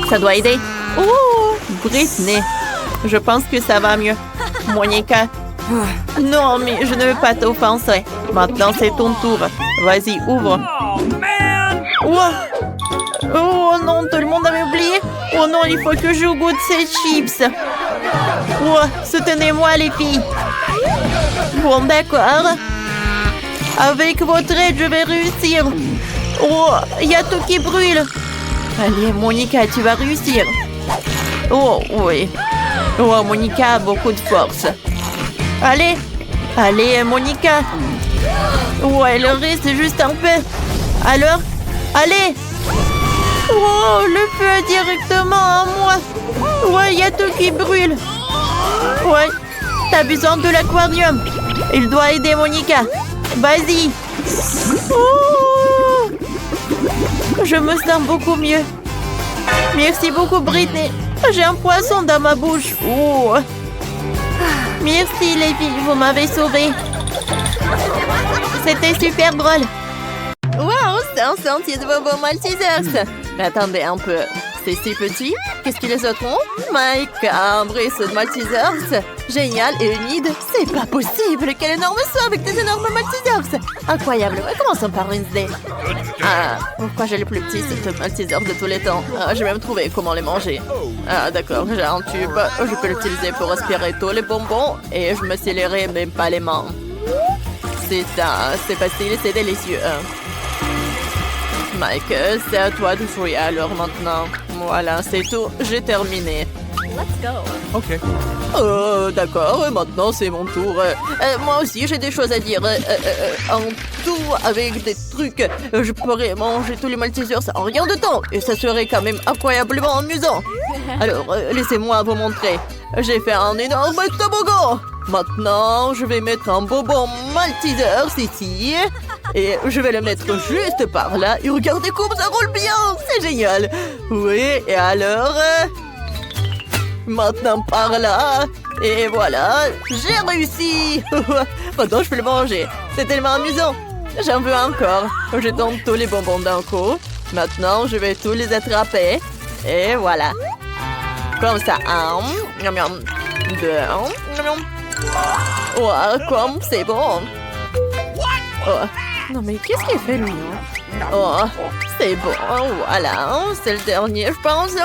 Ça doit aider. Oh, Britney. Je pense que ça va mieux. Monica. Non, mais je ne veux pas t'offenser. Maintenant, c'est ton tour. Vas-y, ouvre. Oh. Oh non, tout le monde avait oublié. Oh non, il faut que je goûte ces chips. Oh, soutenez-moi, les filles. Bon, d'accord. Avec votre aide, je vais réussir. Oh, il y a tout qui brûle. Allez, Monica, tu vas réussir. Oh, oui. Oh, Monica a beaucoup de force. Allez, allez, Monica. Ouais, il reste juste un peu. Alors, allez. Oh, le feu est directement à moi. Ouais, il y a tout qui brûle. Ouais, t'as besoin de l'aquarium. Il doit aider Monica. Vas-y. Oh, je me sens beaucoup mieux. Merci beaucoup, Britney. J'ai un poisson dans ma bouche. Oh. Merci, les filles. Vous m'avez sauvée. C'était super drôle. Wow, c'est un sentier de bonbons Maltesers. Mais attendez un peu. C'est si petit. Qu'est-ce qu'ils les autres ont? Mike, un ruisseau de Maltesers. Génial et humide. C'est pas possible. Quel énorme seau avec des énormes Maltesers. Incroyable. Commençons par Wednesday. Ah, pourquoi j'ai le plus petit set de Maltesers de tous les temps? Ah, j'ai même trouvé comment les manger. Ah, d'accord. J'ai un tube. Je peux l'utiliser pour aspirer tous les bonbons. Et je me scillerai même pas les mains. C'est ça. C'est facile et c'est délicieux. Mike, c'est à toi de jouer alors maintenant. Voilà, c'est tout. J'ai terminé. Let's go. Okay. D'accord, maintenant c'est mon tour. Moi aussi j'ai des choses à dire. En tout, avec des trucs, je pourrais manger tous les Maltesers en rien de temps. Et ça serait quand même incroyablement amusant. Alors, laissez-moi vous montrer. J'ai fait un énorme toboggan. Maintenant, je vais mettre un bonbon Maltesers ici. Et je vais le mettre juste par là. Et regardez comme ça roule bien. C'est génial. Oui, et alors... Maintenant par là. Et voilà, j'ai réussi. Maintenant, je peux le manger. C'est tellement amusant. J'en veux encore. Je tombe tous les bonbons d'un coup. Maintenant, je vais tous les attraper. Et voilà. Comme ça. Un. Miam, miam. Deux. Miam, miam. Oh, comme c'est bon. Oh. Non, mais qu'est-ce qu'il fait, lui? Oh, c'est bon. Voilà. C'est le dernier, je pense.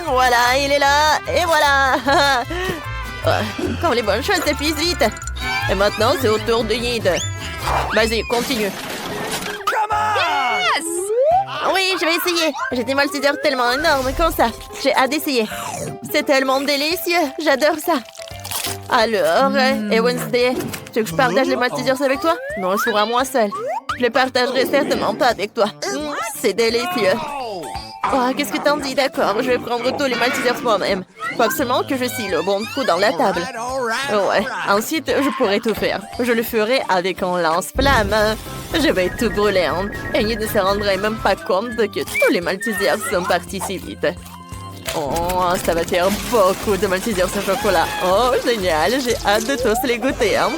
Voilà, il est là. Et voilà. Comme les bonnes choses s'épuisent vite. Et maintenant, c'est au tour de Yid. Vas-y, continue. Yes! Oui, je vais essayer. J'ai des Maltesers tellement énormes comme ça. J'ai hâte d'essayer. C'est tellement délicieux. J'adore ça. Alors, et Wednesday, tu veux que je partage les Maltesers avec toi? Non, je serai moi seule. Je les partagerai certainement pas avec toi. C'est délicieux. Oh, qu'est-ce que t'en dis? D'accord, je vais prendre tous les Maltesers moi-même. Faut absolument que je scie le bon coup dans la table. Ouais, ensuite, je pourrai tout faire. Je le ferai avec un lance-flamme. Je vais tout brûler. Et il ne se rendrait même pas compte que tous les Maltesers sont partis si vite. Oh, ça va faire beaucoup de Maltesers au chocolat. Oh, génial, j'ai hâte de tous les goûter. Oh,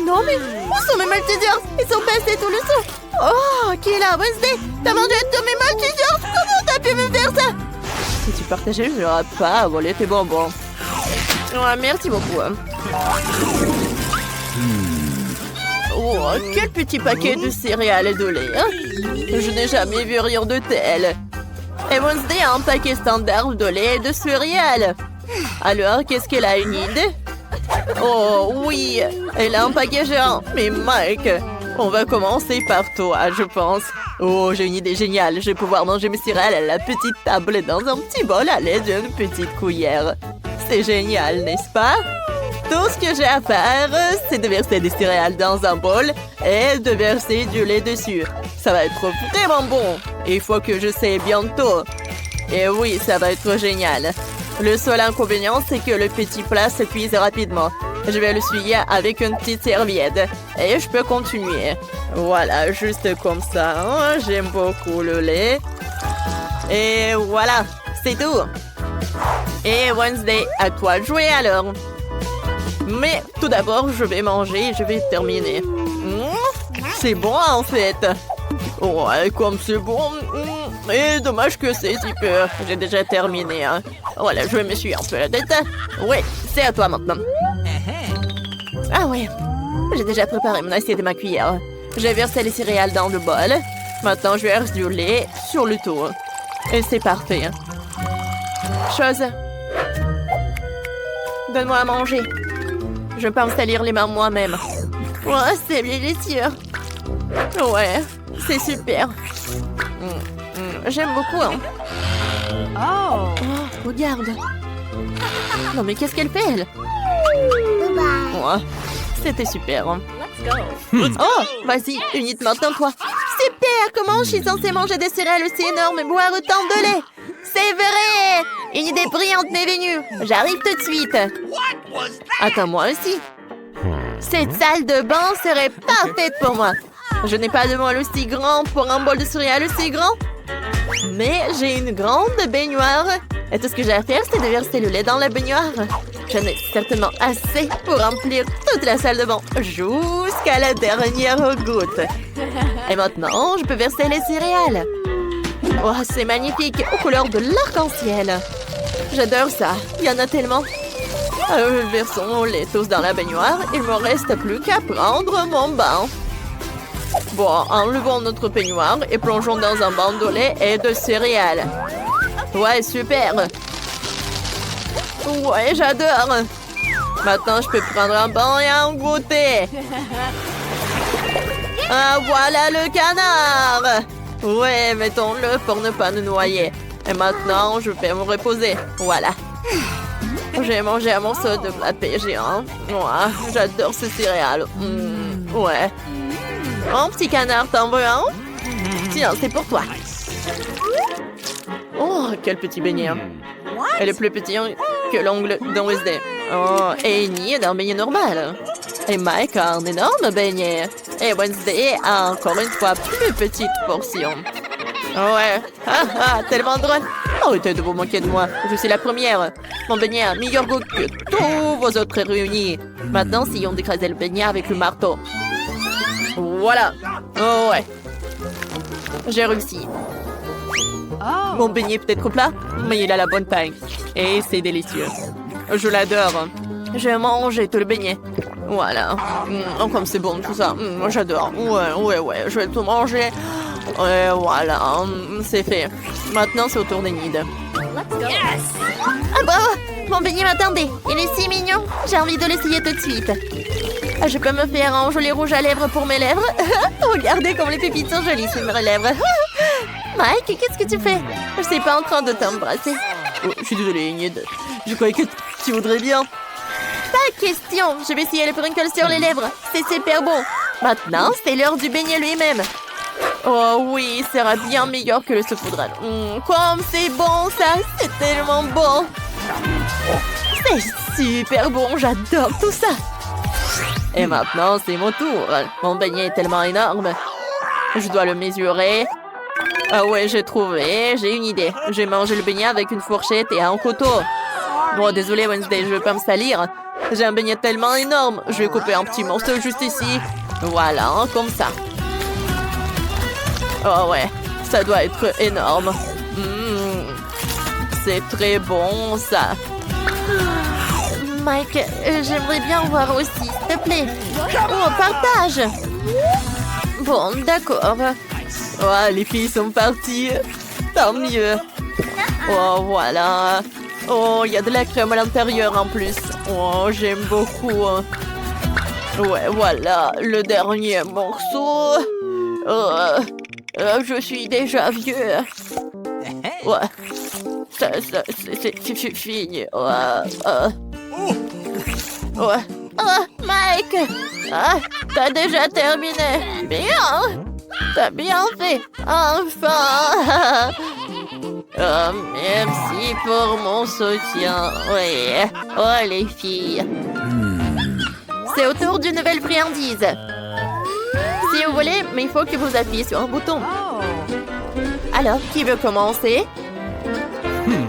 non mais, où sont mes Maltesers? Ils sont passés tout le sang. Oh, qui est là, Wednesday? T'as mangé tous mes Maltesers? Comment t'as pu me faire ça? Si tu partageais, je n'aurais pas à voler tes bonbons. Ouais, merci beaucoup. Oh, quel petit paquet de céréales et de lait. Je n'ai jamais vu rien de tel. Et Wednesday a un paquet standard de lait et de céréales. Alors, qu'est-ce qu'elle a, une idée? Oh, oui, elle a un paquet géant. Mais Mike, on va commencer par toi, je pense. Oh, j'ai une idée géniale. Je vais pouvoir manger mes céréales à la petite table dans un petit bol à l'aide d'une petite cuillère. C'est génial, n'est-ce pas? Tout ce que j'ai à faire, c'est de verser des céréales dans un bol et de verser du lait dessus. Ça va être vraiment bon. Il faut que je sais bientôt. Et oui, ça va être génial. Le seul inconvénient, c'est que le petit plat se cuise rapidement. Je vais le essuyer avec une petite serviette. Et je peux continuer. Voilà, juste comme ça. J'aime beaucoup le lait. Et voilà, c'est tout. Et Wednesday, à toi de jouer alors. Mais tout d'abord, je vais manger et je vais terminer. C'est bon en fait. Ouais, comme c'est bon. Et dommage que c'est si peu. J'ai déjà terminé. Voilà, je me suis un peu la tête. Ouais, c'est à toi maintenant. Ah ouais, j'ai déjà préparé mon assiette et ma cuillère. J'ai versé les céréales dans le bol. Maintenant, je verse du lait sur le tour. Et c'est parfait. Chose. Donne-moi à manger. Je peux me salir les mains moi-même. Ouais, c'est délicieux. Ouais, c'est super. J'aime beaucoup. Hein. Oh. Oh, regarde. Non mais qu'est-ce qu'elle fait elle? Ouais, c'était super. Hein. Let's go. Oh, vas-y, Enid, maintenant toi. Super, comment je suis censée manger des céréales aussi énormes et boire autant de lait? C'est vrai! Une idée brillante m'est venue. J'arrive tout de suite. Attends, moi aussi. Cette salle de bain serait parfaite pour moi. Je n'ai pas de bol aussi grand pour un bol de céréales aussi grand. Mais j'ai une grande baignoire. Et tout ce que j'ai à faire, c'est de verser le lait dans la baignoire. J'en ai certainement assez pour remplir toute la salle de bain jusqu'à la dernière goutte. Et maintenant, je peux verser les céréales. Oh, c'est magnifique, aux couleurs de l'arc-en-ciel. J'adore ça, il y en a tellement. Versons mon lait tous dans la baignoire. Il me reste plus qu'à prendre mon bain. Bon, enlevons notre baignoire et plongeons dans un bain de lait et de céréales. Ouais, super. Ouais, j'adore. Maintenant, je peux prendre un bain et en goûter. Ah, voilà le canard. Ouais, mettons-le pour ne pas nous noyer. Et maintenant, je vais me reposer. Voilà. J'ai mangé un morceau de clapet géant. Ouais, j'adore ces céréales. Ouais. Oh, petit canard, t'en veux un? Tiens, c'est pour toi. Oh, quel petit beignet. Elle est plus petit que l'ongle d'un Wednesday. Oh, et Enid a un beignet normal. Et Mike a un énorme beignet. Et Wednesday a encore une fois plus petite portion. Ouais, tellement drôle. Arrêtez de vous moquer de moi. Je suis la première. Mon beignet a meilleur goût que tous vos autres réunis. Maintenant, essayons d'écraser le beignet avec le marteau. Voilà. Oh ouais. J'ai réussi. Oh. Mon beignet peut être plat, mais il a la bonne taille. Et c'est délicieux. Je l'adore. Je mange tout le beignet. Voilà. Comme c'est bon tout ça. J'adore. Ouais. Je vais tout manger. Et voilà. C'est fait. Maintenant, c'est au tour d'Enid. Let's go. Yes. Ah bah, mon beignet m'attendait. Il est si mignon. J'ai envie de l'essayer tout de suite. Je peux me faire un joli rouge à lèvres pour mes lèvres. Regardez comme les pépites sont jolies sur mes lèvres. Mike, qu'est-ce que tu fais? Je suis pas en train de t'embrasser. Oh, je suis désolée, Enid. Je croyais que tu voudrais bien. Pas question. Je vais essayer le sprinkle sur les lèvres. C'est super bon. Maintenant, c'est l'heure du beignet lui-même. Oh oui, il sera bien meilleur que le saupoudrage. Comme c'est bon ça. C'est tellement bon. C'est super bon. J'adore tout ça. Et maintenant, c'est mon tour. Mon beignet est tellement énorme. Je dois le mesurer. Ah ouais, j'ai trouvé. J'ai une idée. Je vais manger le beignet avec une fourchette et un couteau. Bon, désolé Wednesday, je vais pas me salir. J'ai un beignet tellement énorme. Je vais couper un petit morceau juste ici. Voilà, comme ça. Oh ouais, ça doit être énorme. C'est très bon, ça. Mike, j'aimerais bien voir aussi, s'il te plaît. Oh, partage. Bon, d'accord. Oh, les filles sont parties. Tant mieux. Oh, voilà. Oh, il y a de la crème à l'intérieur en plus. Oh, j'aime beaucoup. Ouais, voilà, le dernier morceau. Je suis déjà vieux. Ouais. C'est fini. Ouais. Oh, Mike! T'as déjà terminé. Bien! T'as bien fait. Enfin! Merci pour mon soutien. Oui. Oh, les filles. C'est au tour d'une nouvelle friandise. Si vous voulez, mais il faut que vous appuyez sur un bouton. Alors, qui veut commencer?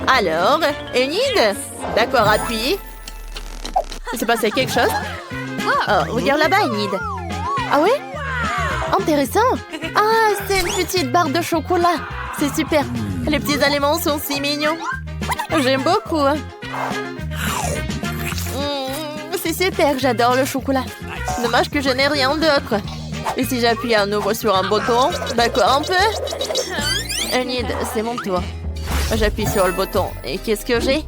Alors, Enid? D'accord, appuie. Il s'est passé quelque chose? Oh, regarde là-bas, Enid. Ah ouais? Intéressant. Ah, c'est une petite barre de chocolat. C'est super. Les petits aliments sont si mignons. J'aime beaucoup. C'est super, j'adore le chocolat. Dommage que je n'ai rien d'autre. Et si j'appuie à nouveau sur un bouton? D'accord, un peu? Enid, c'est mon tour. J'appuie sur le bouton. Et qu'est-ce que j'ai?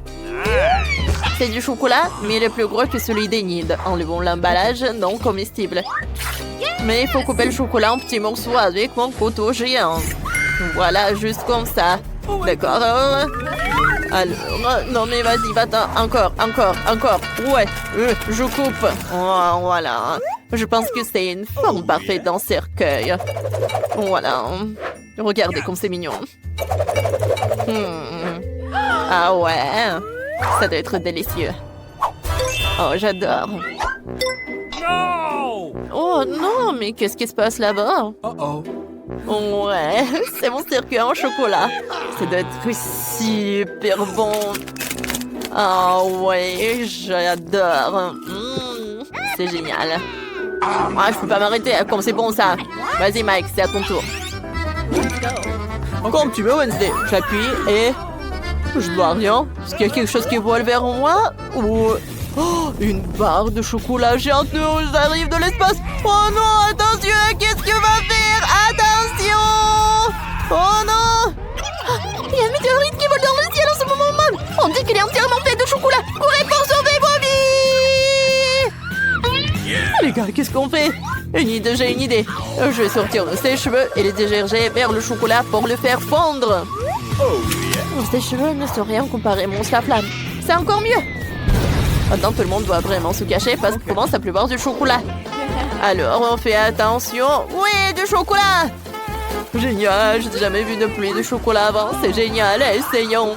C'est du chocolat, mais il est plus gros que celui d'Enid. Enlevons l'emballage non comestible. Mais il faut couper le chocolat en petits morceaux avec mon couteau géant. Voilà, juste comme ça. D'accord. Alors, non mais vas-y, va-t'en. Encore. Ouais, je coupe. Oh, voilà. Je pense que c'est une forme parfaite d'un cercueil. Voilà. Regardez comme c'est mignon. Ah ouais. Ça doit être délicieux. Oh, j'adore. No! Oh non, mais qu'est-ce qui se passe là-bas? Uh-oh. Ouais, c'est mon cercueil en chocolat. Ça doit être super bon. Ah ouais, j'adore. C'est génial. Ah, je peux pas m'arrêter, comme c'est bon ça. Vas-y Mike, c'est à ton tour. Comme tu veux Wednesday. J'appuie et... Je vois rien. Est-ce qu'il y a quelque chose qui vole vers moi? Ou... Oh, une barre de chocolat géante nous arrive de l'espace. Oh non, attention, qu'est-ce que va faire? Attention! Oh non! Il y a une météorite qui vole dans le ciel en ce moment même. On dit qu'il est entièrement fait de chocolat. Courez pour sauver vos vies! Les gars, qu'est-ce qu'on fait? J'ai une idée. Je vais sortir de ses cheveux et les dégerger vers le chocolat pour le faire fondre. Ses cheveux ne sont rien comparé à mon flamme. C'est encore mieux. Maintenant, tout le monde doit vraiment se cacher parce qu'il commence à pleuvoir du chocolat. Alors, on fait attention. Oui, du chocolat! Génial, j'ai jamais vu de pluie de chocolat avant. C'est génial, essayons.